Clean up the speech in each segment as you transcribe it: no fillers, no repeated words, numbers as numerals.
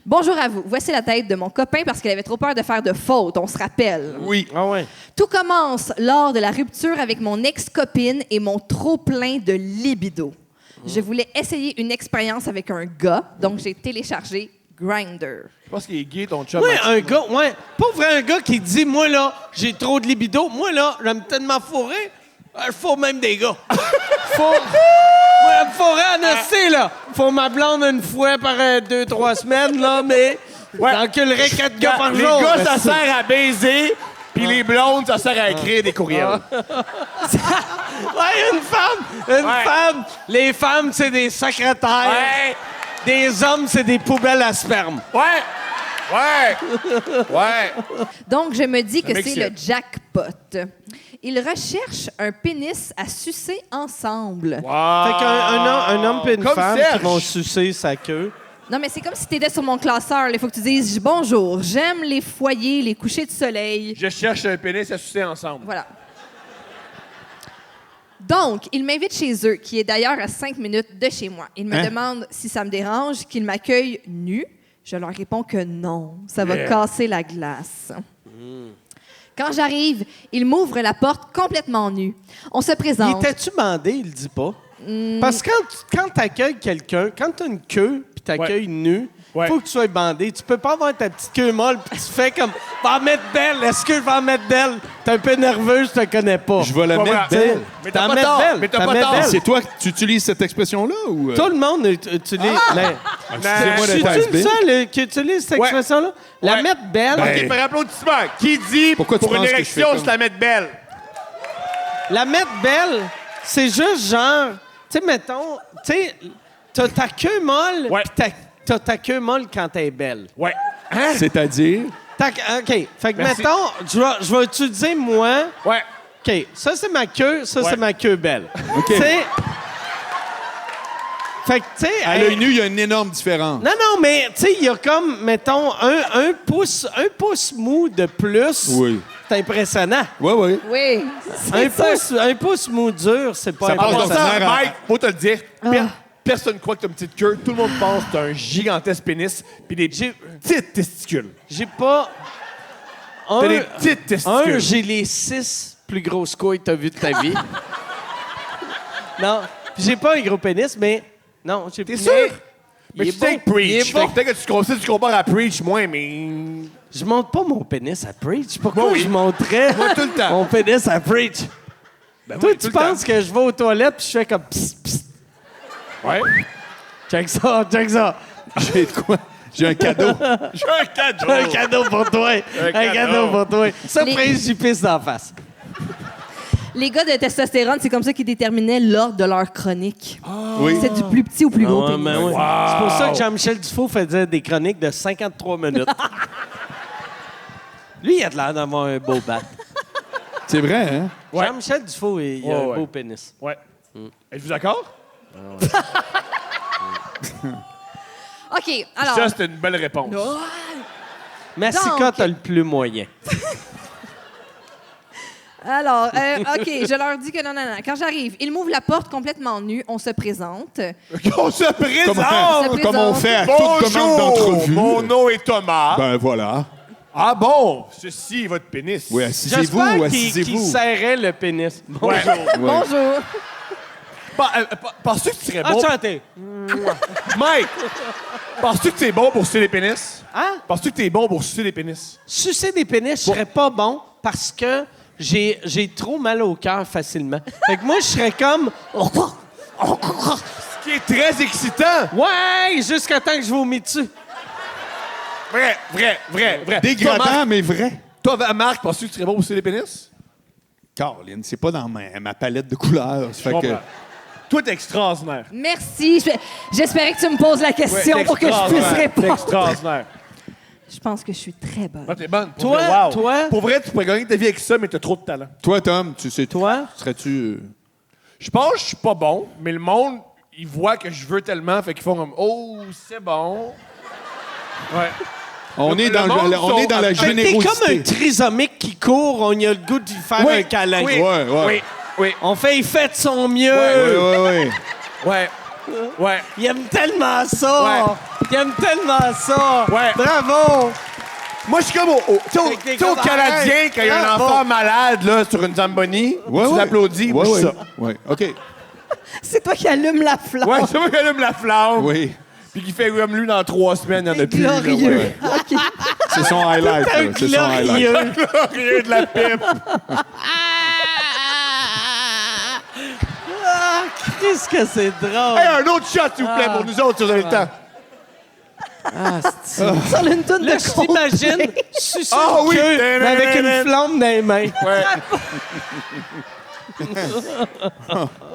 Bonjour à vous. Voici la tête de mon copain parce qu'il avait trop peur de faire de fautes, on se rappelle. Oui. Ah ouais. Tout commence lors de la rupture avec mon ex-copine et mon trop-plein de libido. Je voulais essayer une expérience avec un gars, donc j'ai téléchargé Grindr. Je pense qu'il est gay, ton chum. Ouais, un gars, ouais. Pas vrai, un gars qui dit, moi, là, j'ai trop de libido. Moi, là, j'aime tellement fourrer. Je fourre même des gars. Moi, je me fourrer en esti, là. Faut ma blonde une fois par 2-3 semaines, là, mais j'enculerais 4 gars par jour. Les gars, ça sert à baiser, puis les blondes, ça sert à écrire des courriels. Ouais, une femme. Les femmes, c'est des secrétaires. Ouais. Des hommes, c'est des poubelles à sperme. Ouais. Donc, je me dis que make c'est le jackpot. Ils recherchent un pénis à sucer ensemble. Wow. Fait qu'un homme et une Comme femme Serge. qui vont sucer sa queue. Non, mais c'est comme si tu étais sur mon classeur. Il faut que tu dises « Bonjour, j'aime les foyers, les couchers de soleil. Je cherche un pénis à sucer ensemble. » Voilà. Donc, ils m'invitent chez eux, qui est d'ailleurs à 5 minutes de chez moi. Ils me demandent si ça me dérange qu'ils m'accueillent nu. Je leur réponds que non, ça va casser la glace. Quand j'arrive, ils m'ouvrent la porte complètement nue. On se Il présente. était-tu bandé? Il le dit pas. Parce que quand t'accueilles quelqu'un, quand t'as une queue puis t'accueilles nu, faut que tu sois bandé. Tu peux pas avoir ta petite queue molle puis tu fais comme « Va en mettre belle! Est-ce que je vais en mettre belle? » T'es un peu nerveux, je te connais pas. Je vais la mettre belle. Mais T'en t'as pas mets tort. belle. Mais t'as T'en pas mets tort. belle. C'est toi tu utilises cette expression-là ou... Tout le monde utilise... Excusez-moi d'être Je suis le has-been. seul qui utilise cette expression-là? La mettre belle. OK, par applaudissement. Qui dit Pourquoi tu pour une penses que je fais érection, comme? je la mets belle? La mettre belle, c'est juste genre... Tu sais, mettons... Tu sais, t'as ta queue molle puis t'as ta queue molle quand t'es belle. Ouais. C'est-à-dire... OK. Fait que, Merci. mettons, je vais utiliser moi... Ouais. OK. Ça, c'est ma queue. Ça, c'est ma queue belle. OK. Tu sais... Fait que, tu sais... À l'œil nu, il y a une énorme différence. Non, mais, tu sais, il y a comme, mettons, un pouce mou de plus. Oui. C'est impressionnant. Oui. Oui. Un pouce mou dur, c'est pas Ça passe impressionnant. d'ordinaire. Ça, Mike, faut te le dire. Personne ne croit que t'as une petite queue. Tout le monde pense que t'as un gigantesque pénis puis des petites testicules. J'ai pas... T'as des petites testicules. J'ai les 6 plus grosses couilles que t'as vues de ta vie. Non, puis j'ai pas un gros pénis, mais... Non, j'ai... T'es sûr? Mais il tu est sais bon. que Preach. Il est Fait bon. que peut-être que tu compares à Preach moins, mais... Je monte pas mon pénis à Preach. Pourquoi Moi, oui. je monterais Moi, tout le temps. mon pénis à Preach? Ben Toi, oui, tout tu le penses temps. que je vais aux toilettes puis je fais comme... Psst, psst. Ouais. Check ça. J'ai de quoi? J'ai un cadeau. J'ai un cadeau. Un cadeau pour toi. Un cadeau pour toi. Ça, Les- Preach, j'y pisse d'en face. Les gars de testostérone, c'est comme ça qu'ils déterminaient l'ordre de leur chronique. Oui. C'est du plus petit au plus gros Ouais, pénis. ben ouais. C'est pour ça que Jean-Michel Dufault faisait des chroniques de 53 minutes. Lui, il a de l'air d'avoir un beau bat. C'est vrai, hein? Ouais. Jean-Michel Dufault, il a un beau pénis. Ouais. Êtes-vous d'accord? OK, alors... Ça, c'était une belle réponse. Massica, Donc- t'as le plus moyen. Alors, OK, je leur dis que non. Quand j'arrive, ils m'ouvrent la porte complètement nue, on se présente. On se présente! Comme on fait à toute demande d'entrevue. Mon nom est Thomas. Ben voilà. Ah bon? Ceci est votre pénis. Oui, assisez-vous J'espère ou qu'il assisez-vous. serrait le pénis. Bonjour. Bonjour. Penses-tu que tu serais bon? Enchanté. Mike! Penses-tu que t'es bon pour sucer des pénis? Hein? Penses-tu que t'es bon pour sucer des pénis? Sucer des pénis, je serais pas bon parce que j'ai trop mal au cœur facilement. Fait que moi, je serais comme... Ce qui est très excitant. Ouais, jusqu'à temps que je vomis dessus. Vrai. Dégradant, mais vrai. Toi, Marc, penses-tu que tu serais bon pour sucer des pénis? Caroline, c'est pas dans ma palette de couleurs. Ça fait que... comprends. Toi, t'es extraordinaire. Merci. J'espérais que tu me poses la question pour que je puisse T'es répondre. extraordinaire. Je pense que je suis très bonne. Ah, t'es bonne. Pour Toi, vrai, wow. toi? Pour vrai, tu pourrais gagner ta vie avec ça, mais t'as trop de talent. Toi, Tom, tu sais... Toi? Serais-tu... Je pense que je suis pas bon, mais le monde, il voit que je veux tellement, fait qu'ils font comme « Oh, c'est bon. » Ouais. On est dans la Fait que t'es générosité. comme un trisomique qui court, on a le goût de lui faire un câlin. Oui. Ouais. Oui. On fait, il fait de son mieux. Ouais. Ouais. Il aime tellement ça. Ouais. Il aime tellement ça. Ouais. Bravo. Moi, je suis comme Avec des au gars Canadien, pareils. quand il y a un Bravo. enfant malade là, sur une Zamboni, tu l'applaudis. Moi, je suis ça. Ouais, OK. C'est toi qui allume la flamme. Ouais, c'est moi qui allume la flamme. Oui. Puis qui fait comme lui dans 3 semaines, il n'y en a plus. là, Glorieux. ouais. OK. C'est son highlight, là. C'est son highlight. Glorieux. Glorieux de la pipe. Ah, qu'est-ce que c'est drôle. Hey, un autre shot, s'il vous plaît, pour nous autres, si vous avez le temps. Sur une toune Là, de je Coldplay. t'imagine sucer Ah une oui. queue, mais avec une flamme dans les mains. Ouais.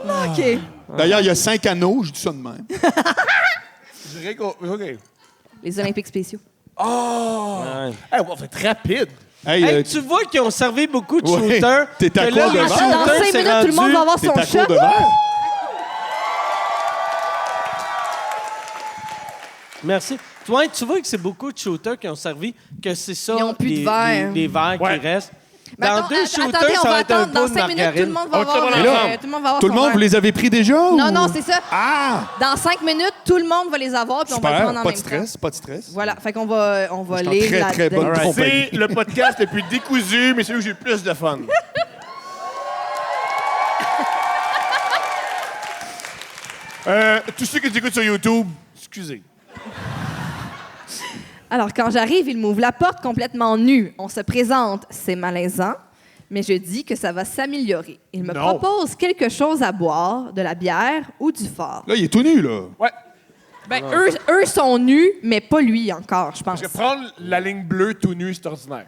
OK. D'ailleurs, il y a 5 anneaux, je dis ça de même. Je dirais qu'on... OK. Les Olympiques spéciaux. Oh! Hey, on fait très rapide. Hey, Hey, tu vois qu'ils ont servi beaucoup de Oui. shooters. T'es à que là, court de les verre. shooters, Dans 5 c'est minutes, tout le monde rendu- va avoir t'es son à shot. court de verre? Merci. Toi, tu vois que c'est beaucoup de shooters qui ont servi, que c'est ça. Ils ont plus de les- verre. Les verres Ouais. qui restent. Mais Dans attends, 2 shooters, attendez, on ça va va être un attendre. Dans pot de 5 minutes, tout le margarine. monde va On avoir, va Mais là, tout le monde va avoir tout le son monde, vous verre. les avez pris déjà? Non, ou- non, c'est ça. Ah! Dans 5 minutes, tout le monde va les avoir, puis on va le Super, prendre en pas même de temps. stress, pas de stress. Voilà, fait qu'on va Je suis en lire très, la très bonne date. compagnie. C'est le podcast le plus décousu, mais celui où j'ai le plus de fun. Tous ceux qui écoutent sur YouTube, excusez. Alors, quand j'arrive, il m'ouvre la porte complètement nu. On se présente, c'est malaisant, mais je dis que ça va s'améliorer. Il me Non. propose quelque chose à boire, de la bière ou du fort. Là, il est tout nu, là. Ouais. Ben, eux sont nus, mais pas lui encore, je pense. Parce que prendre la ligne bleue tout nu, c'est ordinaire.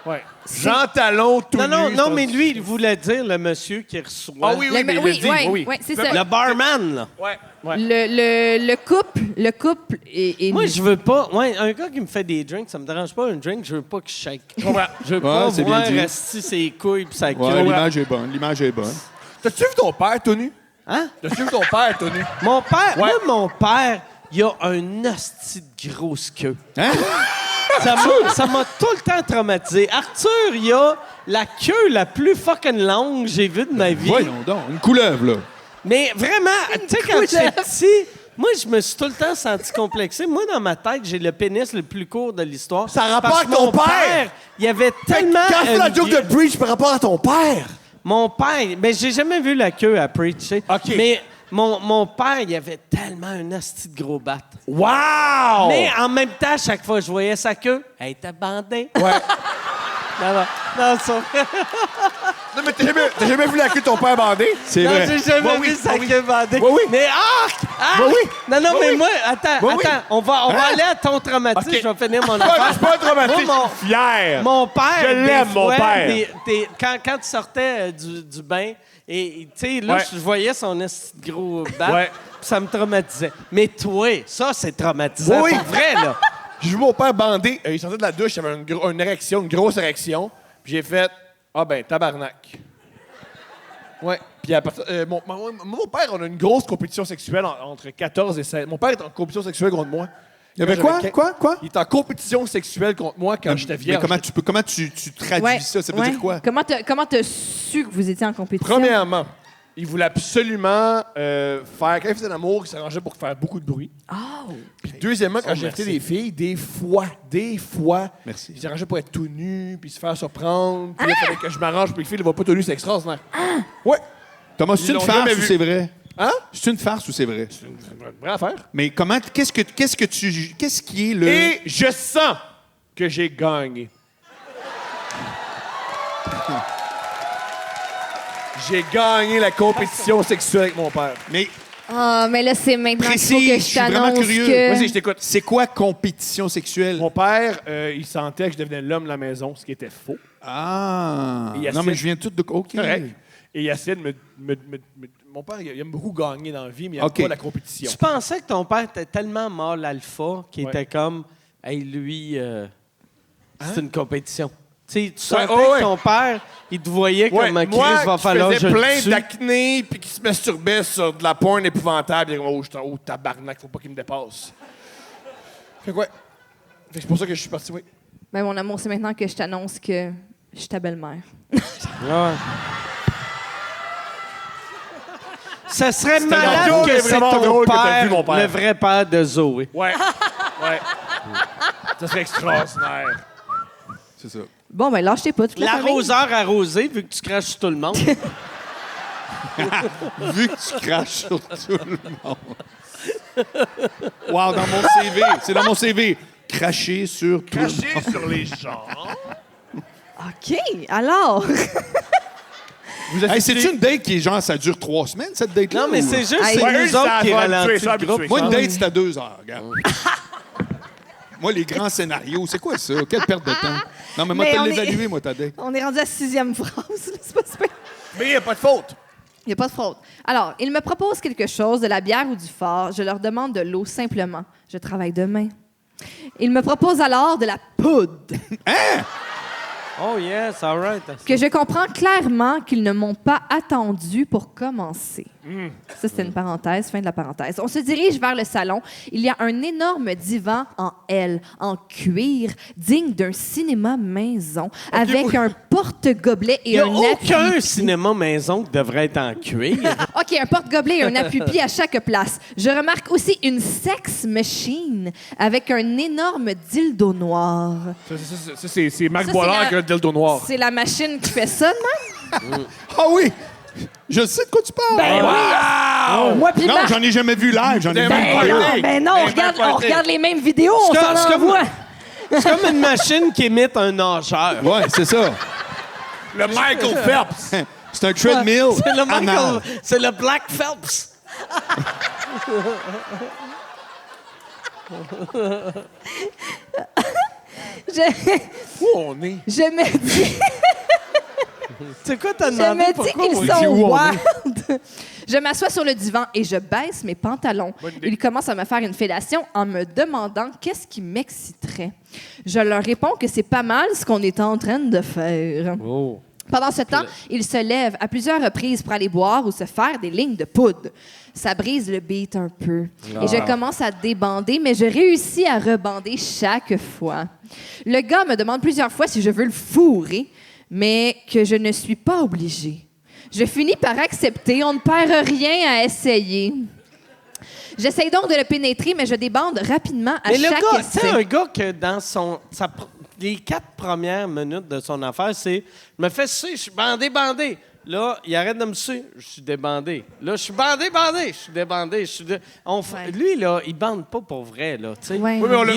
Ouais. Jean Talon tout Non, nu. non, c'est non, mais ordinaire. lui, il voulait dire le monsieur qui reçoit. Ah oui, oui, mais il oui, le dit. ouais, oui, ouais, c'est ça. Le barman, là. Ouais, ouais. Le couple est Moi, nu. je veux pas. Ouais, un gars qui me fait des drinks, ça me dérange pas. Un drink, je veux pas qu'il shake. Je comprends. Je veux pas c'est bien voir dit. rester ses couilles pis sa Ouais, queue. l'image est bonne, l'image est bonne. T'as-tu vu ton père tout nu? Hein? T'as-tu vu ton père tout nu? Mon père, Ouais. moi, mon père, il a un hostie de grosse queue. Hein? Ça m'a tout le temps traumatisé. Arthur, il a la queue la plus fucking longue que j'ai vue de ma vie. Voyons donc, une couleuvre, là. Mais vraiment, tu sais, quand j'étais petit, moi, je me suis tout le temps senti complexé. Moi, dans ma tête, j'ai le pénis le plus court de l'histoire. Ça a rapport Parce avec que ton mon père. Il y avait tellement... Quand tu la une joke gueule- de Breach par rapport à ton père. Mon père, ben j'ai jamais vu la queue à Preach, tu sais. OK. Mais mon père, il avait tellement un asti de gros bat. Wow! Mais en même temps, à chaque fois que je voyais sa queue, elle était bandée. Ouais. Non, ça... Non, mais t'as jamais vu la queue de ton père bandé? C'est Non, vrai. j'ai jamais Ouais, oui, vu sa ouais, oui. queue bandée. Ouais, oui. Mais arc! Ouais, oui. Non, non, Ouais, mais oui. moi, attends, Ouais, oui. attends. On va Hein? aller à ton traumatisme. OK. Je vais finir mon Ouais, affaire. je suis pas traumatisé, Moi, je suis fier. Mon père. Je des l'aime, mon fois, père. quand tu sortais du bain, et tu sais, là, Ouais. je voyais son esti de gros bat, Ouais. puis ça me traumatisait. Mais toi, ça, c'est traumatisant. Oui. Pour vrai, là. J'ai vu mon père bandé. Il sortait de la douche, il avait une érection, une grosse érection. Puis j'ai fait ah ben, tabarnak. Ouais. Puis à partir, mon père, on a une grosse compétition sexuelle entre 14 et 16. Mon père est en compétition sexuelle contre moi. Il y avait Quand j'avais quoi? Il est en compétition sexuelle contre moi quand j'étais Mais vierge. comment tu traduis Ouais, ça? Ça veut ouais. dire quoi? Comment t'as su que vous étiez en compétition? Premièrement, il voulait absolument faire. Quand il faisait l'amour, il s'arrangeait pour faire beaucoup de bruit. Oh! Puis deuxièmement, quand j'ai invité des filles, des fois, Merci. il s'arrangeait pour être tout nu, puis se faire surprendre. Puis là, il fallait que je m'arrange, puis les filles ne le voient pas tout nu, c'est extraordinaire. Ouais. Thomas, Ils c'est une l'ont farce jamais ou vu. c'est vrai? Hein? C'est une farce ou c'est vrai? C'est une vraie affaire. Mais comment, qu'est-ce qui est le... Et je sens que j'ai gagné. J'ai gagné la compétition sexuelle avec mon père. Mais Ah, mais là, c'est maintenant qu'il faut précis, que je je suis vraiment t'annonce curieux. que... Vas-y, je t'écoute. c'est quoi compétition sexuelle? Mon père, il sentait que je devenais l'homme de la maison, ce qui était faux. Ah! Il y a Non, mais sept- je viens tout de... OK. Correct. Et il essayait de me- Mon père, il aime beaucoup gagner dans la vie, mais il n'aime OK. pas la compétition. Je pensais que ton père était tellement mâle alpha qu'il Ouais. était comme, hey, lui, c'est une compétition. Tu sais, tu Ouais, sentais ouais. que ton père, il te voyait Ouais, comme un Chris, moi, va falloir que qui je faisais le plein tue. d'acné puis qui se masturbait sur de la porn épouvantable. Et oh, tabarnak, faut pas qu'il me dépasse. Fait que ouais. Fait que c'est pour ça que je suis parti, oui. Ben, mon amour, c'est maintenant que je t'annonce que je suis ta belle-mère. Ouais. Ça serait drôle, malade mais que c'est vraiment ton drôle que t'as père, vu mon père. le vrai père de Zoé. Ouais. Ouais. Ça serait extraordinaire. C'est ça. Bon, ben lâchez pas toute la famille. L'arroseur arrosé, vu que tu craches sur tout le monde. Vu que tu craches sur tout le monde. Wow, dans mon CV. C'est dans mon CV. Cracher sur tout le monde. Cracher sur les gens. OK, alors... Hey, c'est-tu une date qui est genre, ça dure 3 semaines, cette date-là? Non, mais ou- c'est juste, Hey. c'est Ouais, nous eux, ça autres qui va ralentissent habituer, ça le groupe. habituer. Moi, une date, c'est à 2 heures, regarde. Moi, les grands scénarios, c'est quoi ça? Quelle perte de temps. Non, mais moi, Mais t'as on est- l'évalué, moi, ta date. On est rendu à la 6e phrase, là, c'est pas super. Mais il n'y a pas de faute. Il n'y a pas de fraude. Alors, ils me proposent quelque chose, de la bière ou du fort. Je leur demande de l'eau simplement. Je travaille demain. Ils me proposent alors de la poudre, Oh yes, all right. que je comprends clairement qu'ils ne m'ont pas attendu pour commencer. Ça, c'était une parenthèse, fin de la parenthèse. On se dirige vers le salon. Il y a un énorme divan en L, en cuir, digne d'un cinéma maison, avec un porte-gobelet Il et n'y a un aucun appui-pied. cinéma maison qui devrait être en cuir. OK, un porte-gobelet et un appui-pied à chaque place. Je remarque aussi une sex machine avec un énorme dildo noir. Ça, c'est Marc Ça, Boilard c'est qui a le dildo noir. C'est la machine qui fait ça, non? Ah oui! Je sais de quoi tu parles. Ben oui! Moi puis Non, Marc- j'en ai jamais vu live. J'en ai Ben même Ben pas non, party. ben non, Ben, on party. regarde les mêmes vidéos, on C'est s'en comme- envoie. C'est comme une machine qui imite un nageur. Ouais, c'est ça. Le Michael Phelps. C'est un treadmill. C'est le anal. Michael, c'est le Black Phelps. Je, Où on est? je me dis... C'est quoi t'as Je demandé me dis pourquoi? qu'ils oui? sont où on est. wild. Je m'assois sur le divan et je baisse mes pantalons. Bonne idée. Ils commencent à me faire une fellation en me demandant qu'est-ce qui m'exciterait. Je leur réponds que c'est pas mal ce qu'on est en train de faire. Oh. Pendant ce temps, ils se lèvent à plusieurs reprises pour aller boire ou se faire des lignes de poudre. Ça brise le beat un peu. Et je commence à débander, mais je réussis à rebander chaque fois. Le gars me demande plusieurs fois si je veux le fourrer, mais que je ne suis pas obligée. Je finis par accepter. On ne perd rien à essayer. J'essaye donc de le pénétrer, mais je débande rapidement à Mais le chaque gars, essai. c'est un gars que dans les 4 premières minutes de son affaire, c'est « Je me fais sucer, je suis bandé. » Là, il arrête de me sucer, je suis débandé. Là, je suis bandé, je suis débandé. Ouais. Lui, là, il bande pas pour vrai, là, tu sais. Ouais. Oui, mais on l'a-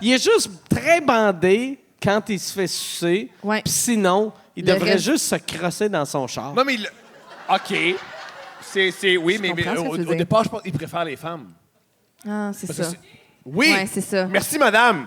Il est juste très bandé quand il se fait sucer. Ouais. Puis sinon, il Le devrait reste- juste se crosser dans son char. Non, mais OK. Oui, mais comprends ce que tu veux au dire. départ, je pense qu'il préfère les femmes. Ah, c'est Parce que ça. Oui. Ouais, c'est ça. Merci, madame.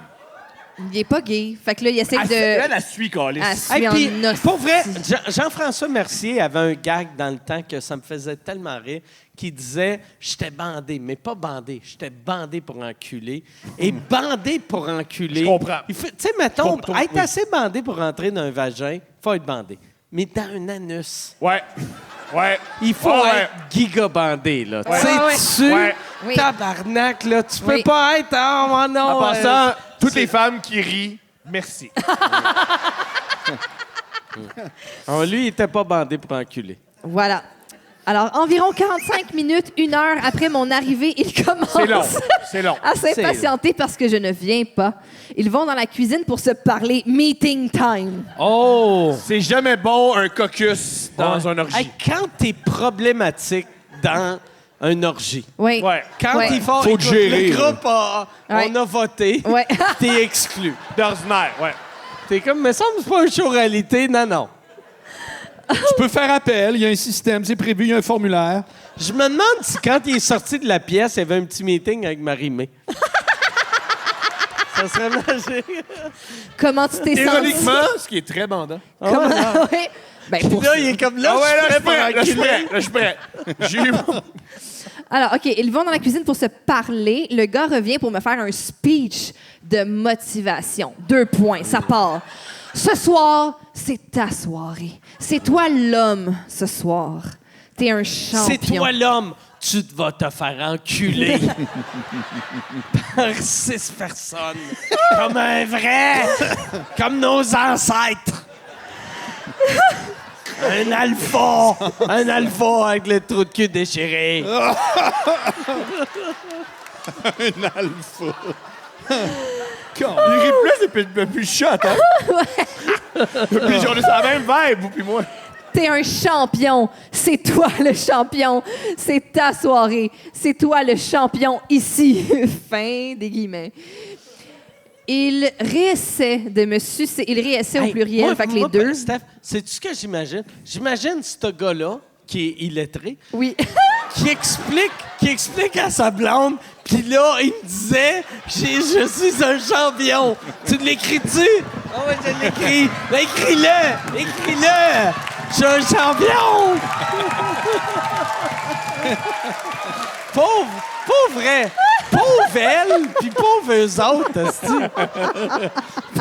Il est pas gay. Fait que là, il essaie de... Elle suit, Calis. Elle suit Hey, puis, en hostie. pour vrai, Jean-François Mercier avait un gag dans le temps que ça me faisait tellement rire, qui disait « J'étais bandé, mais pas bandé. J'étais bandé pour enculer. » Et bandé pour enculer... Je comprends. Tu sais, mettons, comprends, être oui. assez bandé pour rentrer dans un vagin, faut être bandé. Mais dans un anus, Ouais. Ouais. il faut Ah, ouais. être giga bandé, là. Ouais. Tu Ouais, ouais. sais, Ouais. Oui. tabarnak, là, tu peux Oui. pas être... Oh, non, En passant, toutes les femmes qui rient, merci. lui, il était pas bandé pour enculer. Voilà. Alors, environ 45 minutes, 1 heure après mon arrivée, ils commencent C'est long. C'est long. à s'impatienter parce que je ne viens pas. Ils vont dans la cuisine pour se parler. Meeting time. Oh! C'est jamais bon un caucus dans un orgie. Hey, quand t'es problématique dans un orgie, Oui. Ouais. quand Ouais. il faut Faut te gérer, le groupe Ouais. on a voté, Ouais. t'es exclu. D'ordinaire, ouais. T'es comme, mais ça me semble pas un show réalité. Non. Tu peux faire appel, il y a un système, c'est prévu, il y a un formulaire. Je me demande si quand il est sorti de la pièce, il y avait un petit meeting avec Marie-Mé. Ça serait magique. Comment tu t'es senti? Ironiquement, ce qui est très bandant. Comment... Oui. Ben, pour Là, il est comme là, Ah ouais, là, je suis prêt. pour Là, je suis enculer. prêt. Là, je suis prêt. J'ai eu... Alors, OK, ils vont dans la cuisine pour se parler. Le gars revient pour me faire un speech de motivation. 2 points, ça part. Ce soir, c'est ta soirée. C'est toi l'homme ce soir. T'es un champion. C'est toi l'homme. Tu vas te faire enculer par 6 personnes. Comme un vrai. Comme nos ancêtres. Un alpha! Un alpha avec le trou de cul déchiré. Un alpha. Il rit plus depuis le shot, hein? Puis on est sur la même vibe, vous puis moi. T'es un champion. C'est toi le champion. C'est ta soirée. C'est toi le champion ici. Fin des guillemets. Il réessaie de me sucer. Il réessaie au pluriel, fait que les deux. Steph, sais-tu ce que j'imagine? J'imagine ce gars-là, qui est illettré, Oui. qui explique à sa blonde, puis là, il me disait, je suis un champion. Tu l'écris-tu? Ah oui, je l'écris. Ben, écris-le! Écris-le! Je suis un champion! Pauvre elle! Pauvre elle, puis pauvre eux autres, esti.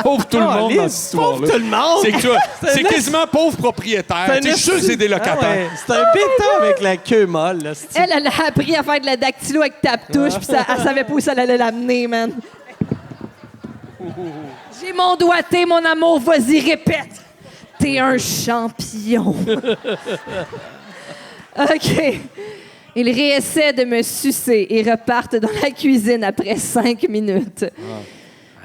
Pauvre tout le monde dans cette histoire-là. Pauvre tout le monde! C'est que tu vois, c'est un quasiment pauvre propriétaire. Je suis sûr que c'est des locataires. Ah ouais, c'est un bêta avec la queue molle, là, esti. Elle a appris à faire de la dactylo avec tape-touche, puis elle savait pas où ça allait l'amener, man. J'ai mon doigté, mon amour, vas-y, répète. T'es un champion. OK. Il réessaie de me sucer et repartent dans la cuisine après 5 minutes.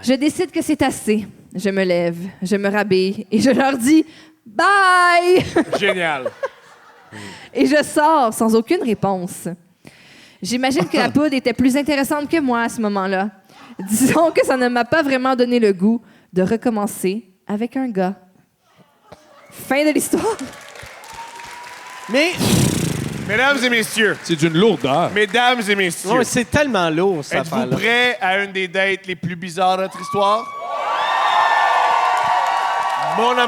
Je décide que c'est assez. Je me lève, je me rhabille et je leur dis « Bye! » Génial. Et je sors sans aucune réponse. J'imagine que la poudre était plus intéressante que moi à ce moment-là. Disons que ça ne m'a pas vraiment donné le goût de recommencer avec un gars. Fin de l'histoire. Mais Mesdames et messieurs, C'est d'une lourdeur. mesdames et messieurs, ouais, c'est tellement lourd, cette êtes-vous affaire-là. prêts à une des dates les plus bizarres de notre histoire? Mon amour.